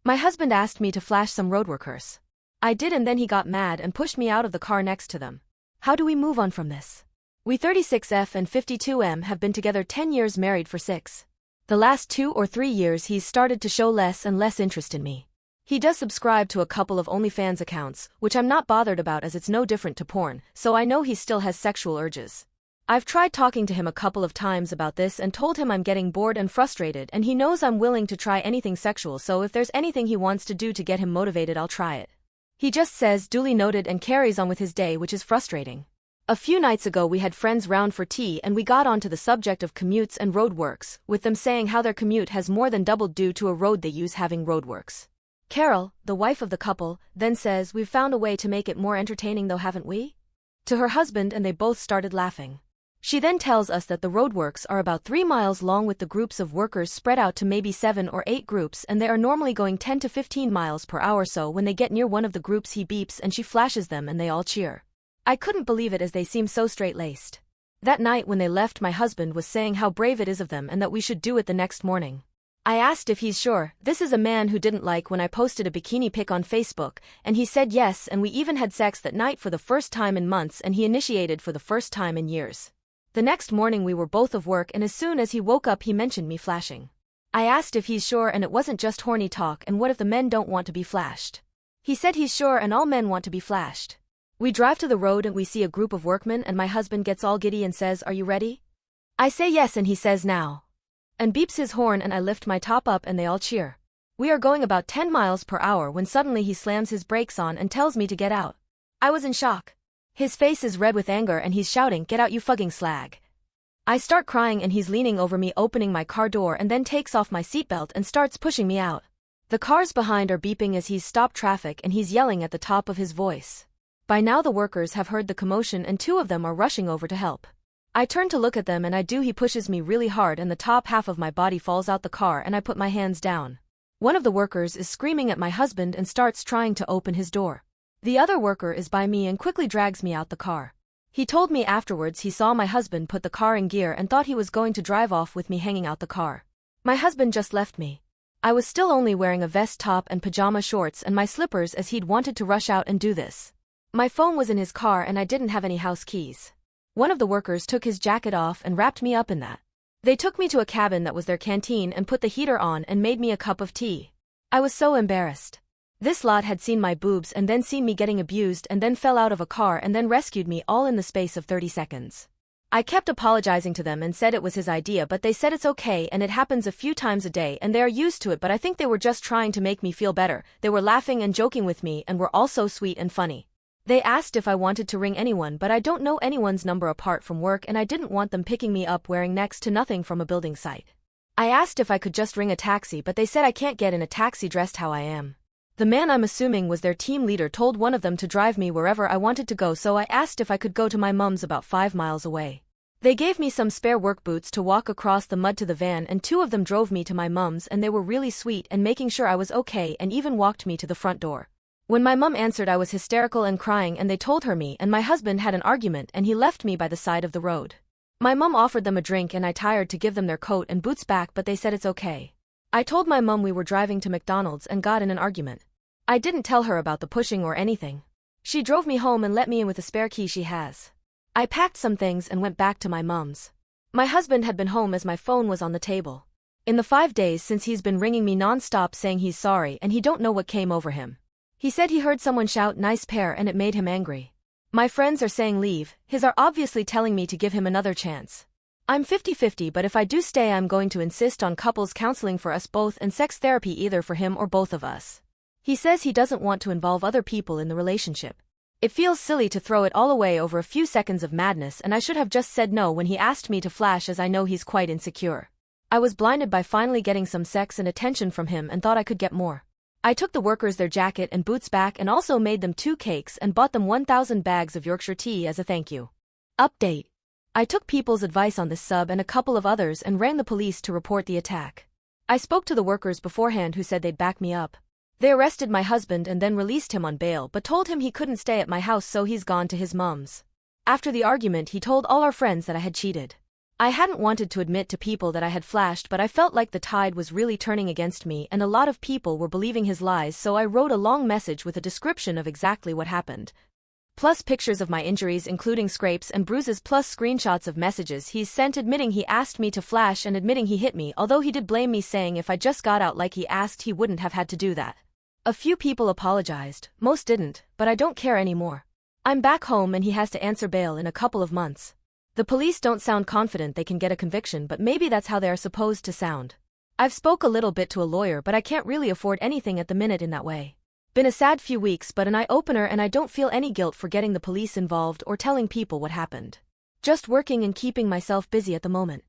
My husband asked me to flash some RoadWorkers. I did, and then he got mad and pushed me out of the car next to them. How do we move on from this? We 36F and 52M have been together 10 years, married for 6. The last 2 or 3 years he's started to show less and less interest in me. He does subscribe to a couple of OnlyFans accounts, which I'm not bothered about as it's no different to porn, so I know he still has sexual urges. I've tried talking to him a couple of times about this and told him I'm getting bored and frustrated, and he knows I'm willing to try anything sexual, so if there's anything he wants to do to get him motivated, I'll try it. He just says duly noted and carries on with his day, which is frustrating. A few nights ago we had friends round for tea and we got onto the subject of commutes and roadworks, with them saying how their commute has more than doubled due to a road they use having roadworks. Carol, the wife of the couple, then says, "We've found a way to make it more entertaining though, haven't we?" to her husband, and they both started laughing. She then tells us that the roadworks are about 3 miles long with the groups of workers spread out to maybe 7 or 8 groups, and they are normally going 10 to 15 miles per hour, so when they get near one of the groups he beeps and she flashes them and they all cheer. I couldn't believe it as they seem so straight-laced. That night when they left, my husband was saying how brave it is of them and that we should do it the next morning. I asked if he's sure. This is a man who didn't like when I posted a bikini pic on Facebook, and he said yes, and we even had sex that night for the first time in months, and he initiated for the first time in years. The next morning we were both of work, and as soon as he woke up he mentioned me flashing. I asked if he's sure and it wasn't just horny talk, and what if the men don't want to be flashed. He said he's sure and all men want to be flashed. We drive to the road and we see a group of workmen, and my husband gets all giddy and says, "Are you ready?" I say yes, and he says now. And beeps his horn, and I lift my top up and they all cheer. We are going about 10 miles per hour when suddenly he slams his brakes on and tells me to get out. I was in shock. His face is red with anger and he's shouting, "Get out, you fucking slag." I start crying and he's leaning over me, opening my car door, and then takes off my seatbelt and starts pushing me out. The cars behind are beeping as he's stopped traffic and he's yelling at the top of his voice. By now the workers have heard the commotion and 2 of them are rushing over to help. I turn to look at them and he pushes me really hard and the top half of my body falls out the car, and I put my hands down. One of the workers is screaming at my husband and starts trying to open his door. The other worker is by me and quickly drags me out the car. He told me afterwards he saw my husband put the car in gear and thought he was going to drive off with me hanging out the car. My husband just left me. I was still only wearing a vest top and pajama shorts and my slippers as he'd wanted to rush out and do this. My phone was in his car and I didn't have any house keys. One of the workers took his jacket off and wrapped me up in that. They took me to a cabin that was their canteen and put the heater on and made me a cup of tea. I was so embarrassed. This lot had seen my boobs and then seen me getting abused and then fell out of a car and then rescued me all in the space of 30 seconds. I kept apologizing to them and said it was his idea, but they said it's okay and it happens a few times a day and they are used to it, but I think they were just trying to make me feel better. They were laughing and joking with me and were all so sweet and funny. They asked if I wanted to ring anyone, but I don't know anyone's number apart from work and I didn't want them picking me up wearing next to nothing from a building site. I asked if I could just ring a taxi, but they said I can't get in a taxi dressed how I am. The man, I'm assuming was their team leader, told one of them to drive me wherever I wanted to go, so I asked if I could go to my mum's about 5 miles away. They gave me some spare work boots to walk across the mud to the van, and 2 of them drove me to my mum's, and they were really sweet and making sure I was okay and even walked me to the front door. When my mum answered, I was hysterical and crying, and they told her me and my husband had an argument and he left me by the side of the road. My mum offered them a drink and I tired to give them their coat and boots back, but they said it's okay. I told my mum we were driving to McDonald's and got in an argument. I didn't tell her about the pushing or anything. She drove me home and let me in with a spare key she has. I packed some things and went back to my mum's. My husband had been home as my phone was on the table. In the 5 days since, he's been ringing me non-stop saying he's sorry and he don't know what came over him. He said he heard someone shout "nice pair" and it made him angry. My friends are saying leave, his are obviously telling me to give him another chance. I'm 50-50, but if I do stay I'm going to insist on couples counseling for us both and sex therapy either for him or both of us. He says he doesn't want to involve other people in the relationship. It feels silly to throw it all away over a few seconds of madness, and I should have just said no when he asked me to flash, as I know he's quite insecure. I was blinded by finally getting some sex and attention from him and thought I could get more. I took the workers their jacket and boots back and also made them 2 cakes and bought them 1,000 bags of Yorkshire tea as a thank you. Update. I took people's advice on this sub and a couple of others and rang the police to report the attack. I spoke to the workers beforehand who said they'd back me up. They arrested my husband and then released him on bail, but told him he couldn't stay at my house so he's gone to his mum's. After the argument he told all our friends that I had cheated. I hadn't wanted to admit to people that I had flashed, but I felt like the tide was really turning against me and a lot of people were believing his lies, so I wrote a long message with a description of exactly what happened. Plus pictures of my injuries including scrapes and bruises, plus screenshots of messages he's sent admitting he asked me to flash and admitting he hit me, although he did blame me saying if I just got out like he asked he wouldn't have had to do that. A few people apologized, most didn't, but I don't care anymore. I'm back home and he has to answer bail in a couple of months. The police don't sound confident they can get a conviction, but maybe that's how they are supposed to sound. I've spoke a little bit to a lawyer, but I can't really afford anything at the minute in that way. Been a sad few weeks, but an eye-opener, and I don't feel any guilt for getting the police involved or telling people what happened. Just working and keeping myself busy at the moment.